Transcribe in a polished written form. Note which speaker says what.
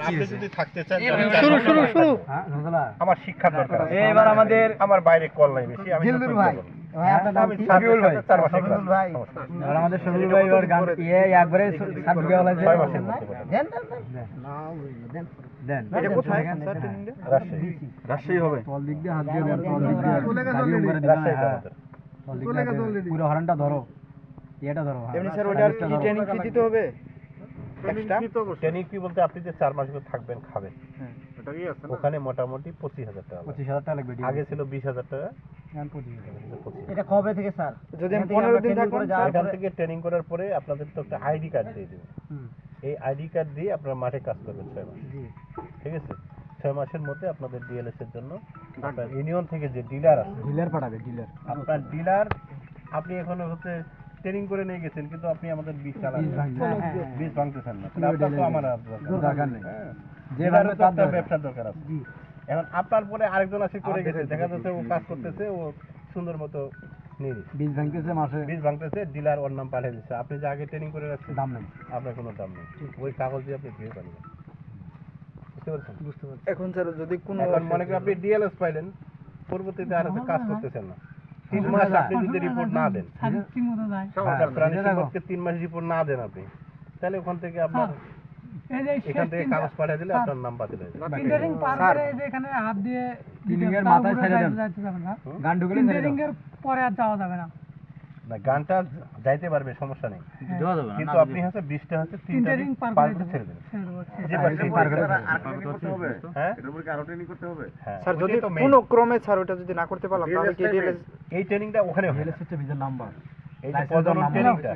Speaker 1: আপনি যদি থাকতে চান
Speaker 2: শুরু
Speaker 1: আমার শিক্ষার দরকার আছে।
Speaker 2: এবার আমাদের
Speaker 1: আমার বাইরে কল নাই বেশি, আমি
Speaker 2: জিল্লুর ভাই
Speaker 1: আমি সাবিউল ভাই 4 মাসের
Speaker 2: শফিকুল ভাই
Speaker 1: সমস্যা
Speaker 2: আর আমাদের শফিকুল ভাই ওর গান একবারে সাত বিঘা হলো
Speaker 1: 6 মাসের মধ্যে
Speaker 2: দেন
Speaker 1: এটা কোথায় স্যার ট্রেনিংটা? রাজশাহী হবে।
Speaker 2: তল দিক দিয়ে হাত দিয়ে তল দিক দিয়ে গাড়ি উপরে দিলাম তল দিক দিয়ে পুরো হরনটা ধরো এটা ধরো
Speaker 3: এমনি স্যার ওটার কি ট্রেনিং ফি দিতে হবে এক্সট্রা?
Speaker 1: ট্রেনিং কি বলতে আপনি যে 4 মাস করে থাকবেন খাবেন, ওখানে মোটামুটি 25,000 টাকা লাগবে।
Speaker 2: 25,000 টাকা লাগবে
Speaker 1: আগে ছিল 20,000 টাকা।
Speaker 2: এখন 25,000
Speaker 3: এটা কবে থেকে স্যার? যদি আমি 15 দিন থাকবো
Speaker 1: এখান থেকে ট্রেনিং করার পরে আপনাদের তো একটা আইডি কার্ড দিয়ে দেবে। এই আইডি কার্ড দিয়ে আপনারা মাঠে কাজ করবেন 6 মাস। ঠিক আছে, 6 মাসের মধ্যে আপনাদের ডিএলএস এর জন্য আপনার ইউনিয়ন থেকে যে ডিলার আছে,
Speaker 2: ডিলার পাঠাবে ডিলার
Speaker 1: আপনার ডিলার আপনি এখন হচ্ছে ট্রেনিং করে নিয়ে গেছেন, কিন্তু আপনি আমাদের বীজ চালান বীজ ভাঙতেছেন না, তাহলে আপনার তো আমার
Speaker 2: দরকার নেই।
Speaker 1: যে ভাবে তার ব্যবসার দরকার আছে। এখন আপনার পরে আরেকজন আসে করে গেছে, দেখা যাচ্ছে ও কাজ করতেছে, ও সুন্দর মতো নিয়ে
Speaker 2: বীজ ভাঙতেছে মাসে
Speaker 1: বীজ ভাঙতেছে, ডিলার ওর নাম পাঠিয়ে দিচ্ছে। আপনি যে আগে ট্রেনিং করে রাখছেন
Speaker 2: দাম নেই,
Speaker 1: আপনার কোনো দাম নেই, ওই কাগজ দিয়ে আপনি ধুয়ে পারবেন। বুঝতে পারছেন?
Speaker 3: এখন স্যার যদি কোনো
Speaker 1: এখন মনে করেন আপনি ডিএলএস পাইলেন, পরবর্তীতে আর কাজ করতেছেন না, 3 মাস আপনি যদি রিপোর্ট না দেন, প্রাণী সম্পদকে 3 মাস রিপোর্ট না দেন আপনি, তাহলে ওখান থেকে আপনার এখান থেকে কাগজ পাঠিয়ে দিলে আপনার নাম বাতিল হয়ে যাবে।
Speaker 4: টিন্ডারিং পার করে যে এখানে হাত দিয়ে
Speaker 2: টিন্ডারিং এর মাথায় ছেড়ে দেন, গান ঢুকলে ছেড়ে
Speaker 4: টিন্ডারিং
Speaker 2: দেন।
Speaker 4: এর পরে আর যাওয়া যাবে না।
Speaker 1: না, গানটা যাইতে পারবে, সমস্যা নেই, কিন্তু আপনি হচ্ছে 20টা হচ্ছে 3টা
Speaker 4: টিন্ডারিং পার
Speaker 1: পার
Speaker 4: করে
Speaker 1: করে ছেড়ে দেবেন। যে
Speaker 2: পার করে
Speaker 1: হ্যাঁ হ্যাঁ,
Speaker 3: স্যার যদি
Speaker 1: ওইটাই তো main।
Speaker 3: কোনো ক্রমে স্যার ওটা যদি না করতে পারলাম তাহলে কি ডিএলএস
Speaker 1: এই ট্রেনিংটা ওখানে হয়,
Speaker 2: ডিএলএস হচ্ছে বীজের নাম্বার
Speaker 1: এই যে প্রজনন ট্রেনিংটা